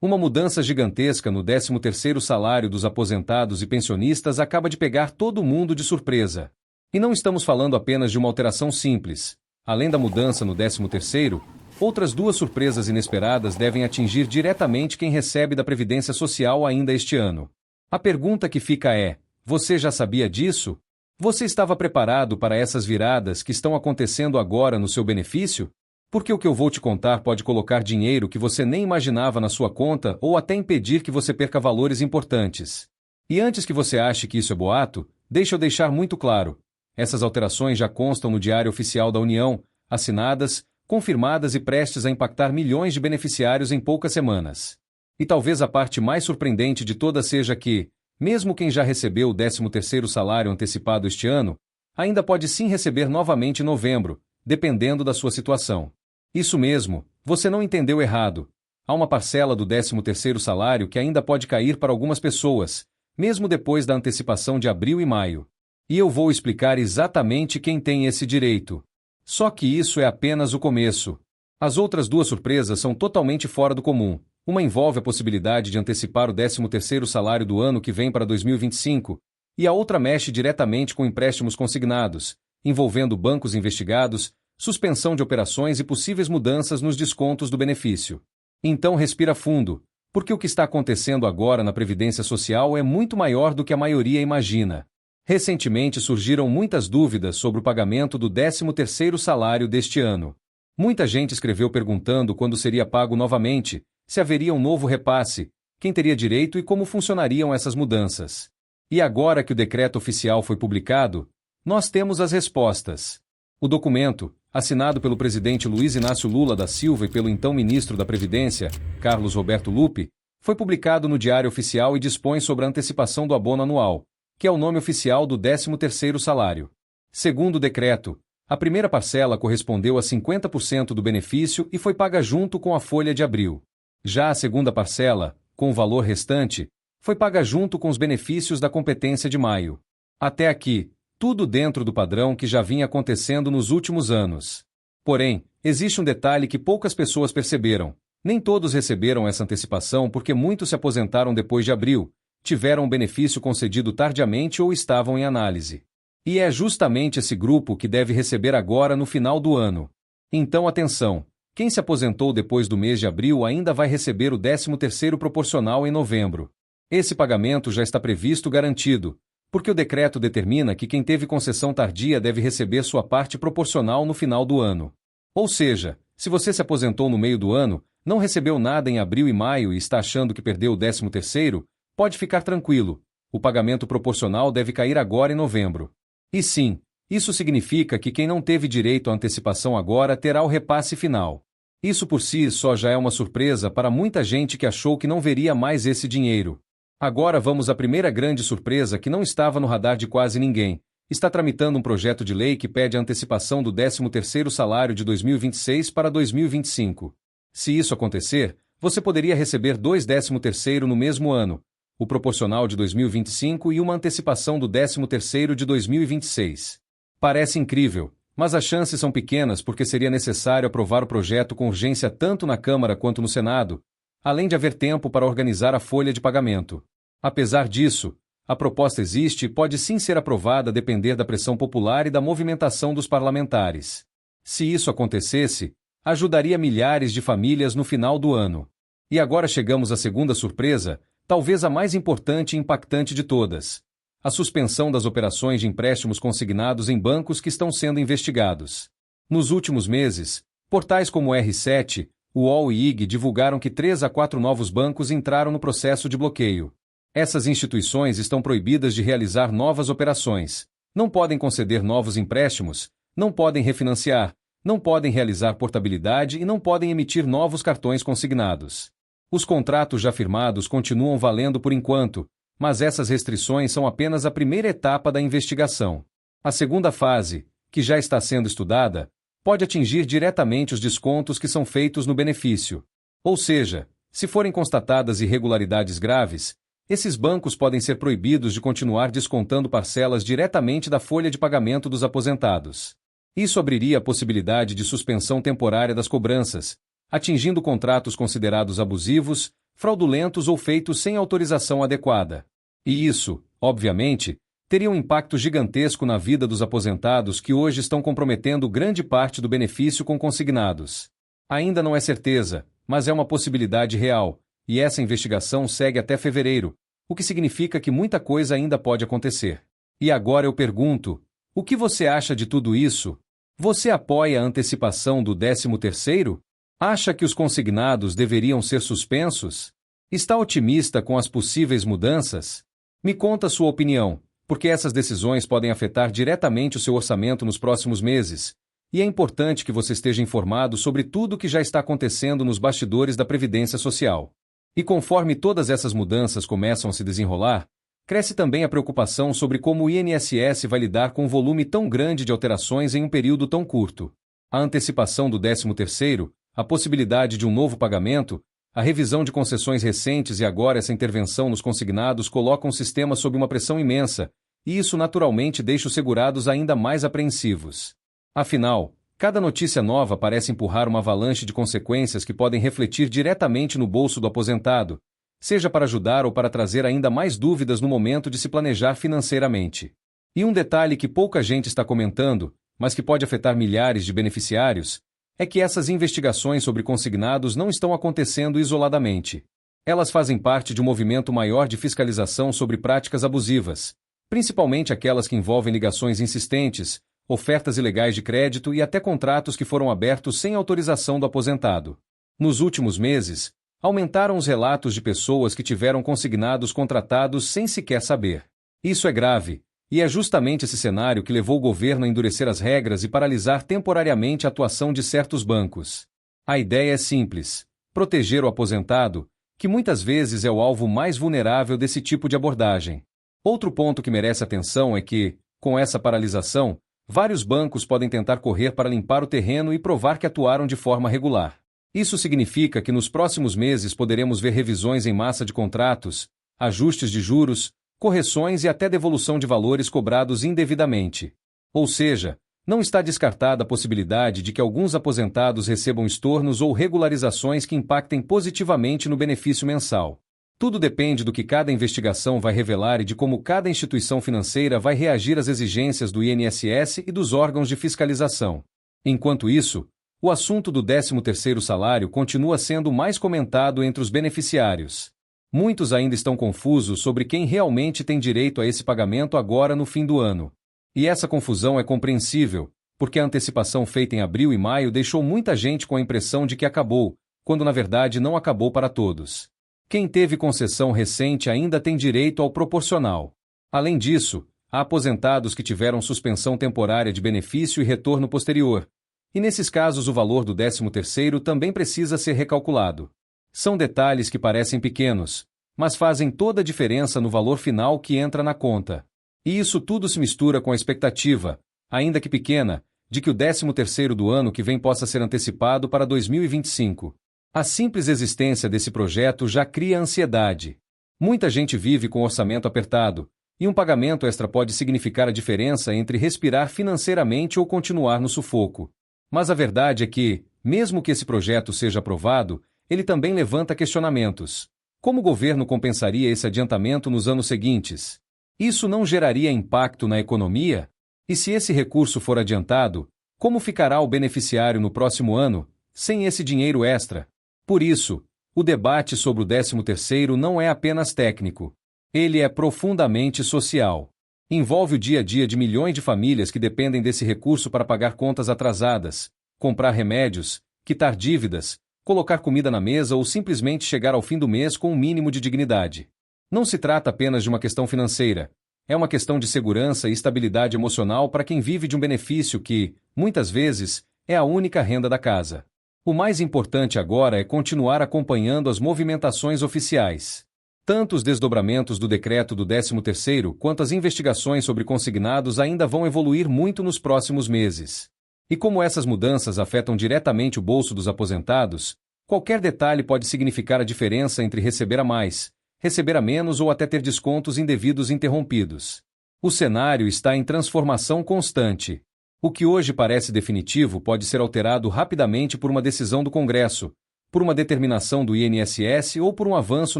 Uma mudança gigantesca no 13º salário dos aposentados e pensionistas acaba de pegar todo mundo de surpresa. E não estamos falando apenas de uma alteração simples. Além da mudança no 13º, outras duas surpresas inesperadas devem atingir diretamente quem recebe da Previdência Social ainda este ano. A pergunta que fica é: você já sabia disso? Você estava preparado para essas viradas que estão acontecendo agora no seu benefício? Porque o que eu vou te contar pode colocar dinheiro que você nem imaginava na sua conta ou até impedir que você perca valores importantes. E antes que você ache que isso é boato, deixa eu deixar muito claro. Essas alterações já constam no Diário Oficial da União, assinadas, confirmadas e prestes a impactar milhões de beneficiários em poucas semanas. E talvez a parte mais surpreendente de todas seja que, mesmo quem já recebeu o 13º salário antecipado este ano, ainda pode sim receber novamente em novembro, dependendo da sua situação. Isso mesmo, você não entendeu errado. Há uma parcela do 13º salário que ainda pode cair para algumas pessoas, mesmo depois da antecipação de abril e maio. E eu vou explicar exatamente quem tem esse direito. Só que isso é apenas o começo. As outras duas surpresas são totalmente fora do comum. Uma envolve a possibilidade de antecipar o 13º salário do ano que vem para 2025, e a outra mexe diretamente com empréstimos consignados, envolvendo bancos investigados, suspensão de operações e possíveis mudanças nos descontos do benefício. Então respira fundo, porque o que está acontecendo agora na Previdência Social é muito maior do que a maioria imagina. Recentemente surgiram muitas dúvidas sobre o pagamento do 13º salário deste ano. Muita gente escreveu perguntando quando seria pago novamente, se haveria um novo repasse, quem teria direito e como funcionariam essas mudanças. E agora que o decreto oficial foi publicado, nós temos as respostas. O documento, assinado pelo presidente Luiz Inácio Lula da Silva e pelo então ministro da Previdência, Carlos Roberto Lupi, foi publicado no Diário Oficial e dispõe sobre a antecipação do abono anual, que é o nome oficial do 13º salário. Segundo o decreto, a primeira parcela correspondeu a 50% do benefício e foi paga junto com a folha de abril. Já a segunda parcela, com o valor restante, foi paga junto com os benefícios da competência de maio. Até aqui, tudo dentro do padrão que já vinha acontecendo nos últimos anos. Porém, existe um detalhe que poucas pessoas perceberam. Nem todos receberam essa antecipação porque muitos se aposentaram depois de abril, tiveram o benefício concedido tardiamente ou estavam em análise. E é justamente esse grupo que deve receber agora no final do ano. Então atenção, quem se aposentou depois do mês de abril ainda vai receber o 13º proporcional em novembro. Esse pagamento já está previsto garantido, porque o decreto determina que quem teve concessão tardia deve receber sua parte proporcional no final do ano. Ou seja, se você se aposentou no meio do ano, não recebeu nada em abril e maio e está achando que perdeu o 13º, pode ficar tranquilo, o pagamento proporcional deve cair agora em novembro. E sim, isso significa que quem não teve direito à antecipação agora terá o repasse final. Isso por si só já é uma surpresa para muita gente que achou que não veria mais esse dinheiro. Agora vamos à primeira grande surpresa que não estava no radar de quase ninguém. Está tramitando um projeto de lei que pede a antecipação do 13º salário de 2026 para 2025. Se isso acontecer, você poderia receber 2 13º no mesmo ano, o proporcional de 2025 e uma antecipação do 13º de 2026. Parece incrível, mas as chances são pequenas porque seria necessário aprovar o projeto com urgência tanto na Câmara quanto no Senado, além de haver tempo para organizar a folha de pagamento. Apesar disso, a proposta existe e pode sim ser aprovada a depender da pressão popular e da movimentação dos parlamentares. Se isso acontecesse, ajudaria milhares de famílias no final do ano. E agora chegamos à segunda surpresa, talvez a mais importante e impactante de todas: a suspensão das operações de empréstimos consignados em bancos que estão sendo investigados. Nos últimos meses, portais como o R7, o UOL e IG divulgaram que 3 a 4 novos bancos entraram no processo de bloqueio. Essas instituições estão proibidas de realizar novas operações, não podem conceder novos empréstimos, não podem refinanciar, não podem realizar portabilidade e não podem emitir novos cartões consignados. Os contratos já firmados continuam valendo por enquanto, mas essas restrições são apenas a primeira etapa da investigação. A segunda fase, que já está sendo estudada, pode atingir diretamente os descontos que são feitos no benefício. Ou seja, se forem constatadas irregularidades graves, esses bancos podem ser proibidos de continuar descontando parcelas diretamente da folha de pagamento dos aposentados. Isso abriria a possibilidade de suspensão temporária das cobranças, atingindo contratos considerados abusivos, fraudulentos ou feitos sem autorização adequada. E isso, obviamente, teria um impacto gigantesco na vida dos aposentados que hoje estão comprometendo grande parte do benefício com consignados. Ainda não é certeza, mas é uma possibilidade real, e essa investigação segue até fevereiro, o que significa que muita coisa ainda pode acontecer. E agora eu pergunto, o que você acha de tudo isso? Você apoia a antecipação do 13º? Acha que os consignados deveriam ser suspensos? Está otimista com as possíveis mudanças? Me conta sua opinião, porque essas decisões podem afetar diretamente o seu orçamento nos próximos meses, e é importante que você esteja informado sobre tudo o que já está acontecendo nos bastidores da Previdência Social. E conforme todas essas mudanças começam a se desenrolar, cresce também a preocupação sobre como o INSS vai lidar com um volume tão grande de alterações em um período tão curto. A antecipação do 13º, a possibilidade de um novo pagamento, a revisão de concessões recentes e agora essa intervenção nos consignados colocam o sistema sob uma pressão imensa, e isso naturalmente deixa os segurados ainda mais apreensivos. Afinal, cada notícia nova parece empurrar uma avalanche de consequências que podem refletir diretamente no bolso do aposentado, seja para ajudar ou para trazer ainda mais dúvidas no momento de se planejar financeiramente. E um detalhe que pouca gente está comentando, mas que pode afetar milhares de beneficiários, é que essas investigações sobre consignados não estão acontecendo isoladamente. Elas fazem parte de um movimento maior de fiscalização sobre práticas abusivas, principalmente aquelas que envolvem ligações insistentes, ofertas ilegais de crédito e até contratos que foram abertos sem autorização do aposentado. Nos últimos meses, aumentaram os relatos de pessoas que tiveram consignados contratados sem sequer saber. Isso é grave, e é justamente esse cenário que levou o governo a endurecer as regras e paralisar temporariamente a atuação de certos bancos. A ideia é simples: proteger o aposentado, que muitas vezes é o alvo mais vulnerável desse tipo de abordagem. Outro ponto que merece atenção é que, com essa paralisação, vários bancos podem tentar correr para limpar o terreno e provar que atuaram de forma regular. Isso significa que nos próximos meses poderemos ver revisões em massa de contratos, ajustes de juros, correções e até devolução de valores cobrados indevidamente. Ou seja, não está descartada a possibilidade de que alguns aposentados recebam estornos ou regularizações que impactem positivamente no benefício mensal. Tudo depende do que cada investigação vai revelar e de como cada instituição financeira vai reagir às exigências do INSS e dos órgãos de fiscalização. Enquanto isso, o assunto do 13º salário continua sendo mais comentado entre os beneficiários. Muitos ainda estão confusos sobre quem realmente tem direito a esse pagamento agora no fim do ano. E essa confusão é compreensível, porque a antecipação feita em abril e maio deixou muita gente com a impressão de que acabou, quando na verdade não acabou para todos. Quem teve concessão recente ainda tem direito ao proporcional. Além disso, há aposentados que tiveram suspensão temporária de benefício e retorno posterior, e nesses casos o valor do 13º também precisa ser recalculado. São detalhes que parecem pequenos, mas fazem toda a diferença no valor final que entra na conta. E isso tudo se mistura com a expectativa, ainda que pequena, de que o 13º do ano que vem possa ser antecipado para 2025. A simples existência desse projeto já cria ansiedade. Muita gente vive com orçamento apertado, e um pagamento extra pode significar a diferença entre respirar financeiramente ou continuar no sufoco. Mas a verdade é que, mesmo que esse projeto seja aprovado, ele também levanta questionamentos. Como o governo compensaria esse adiantamento nos anos seguintes? Isso não geraria impacto na economia? E se esse recurso for adiantado, como ficará o beneficiário no próximo ano, sem esse dinheiro extra? Por isso, o debate sobre o 13º não é apenas técnico. Ele é profundamente social. Envolve o dia a dia de milhões de famílias que dependem desse recurso para pagar contas atrasadas, comprar remédios, quitar dívidas, colocar comida na mesa ou simplesmente chegar ao fim do mês com um mínimo de dignidade. Não se trata apenas de uma questão financeira. É uma questão de segurança e estabilidade emocional para quem vive de um benefício que, muitas vezes, é a única renda da casa. O mais importante agora é continuar acompanhando as movimentações oficiais. Tanto os desdobramentos do decreto do 13º quanto as investigações sobre consignados ainda vão evoluir muito nos próximos meses. E como essas mudanças afetam diretamente o bolso dos aposentados, qualquer detalhe pode significar a diferença entre receber a mais, receber a menos ou até ter descontos indevidos interrompidos. O cenário está em transformação constante. O que hoje parece definitivo pode ser alterado rapidamente por uma decisão do Congresso, por uma determinação do INSS ou por um avanço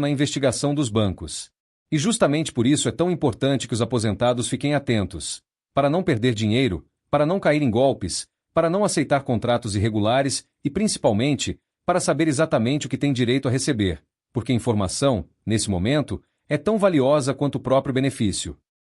na investigação dos bancos. E justamente por isso é tão importante que os aposentados fiquem atentos, para não perder dinheiro, para não cair em golpes, para não aceitar contratos irregulares e, principalmente, para saber exatamente o que tem direito a receber, porque informação, nesse momento, é tão valiosa quanto o próprio benefício.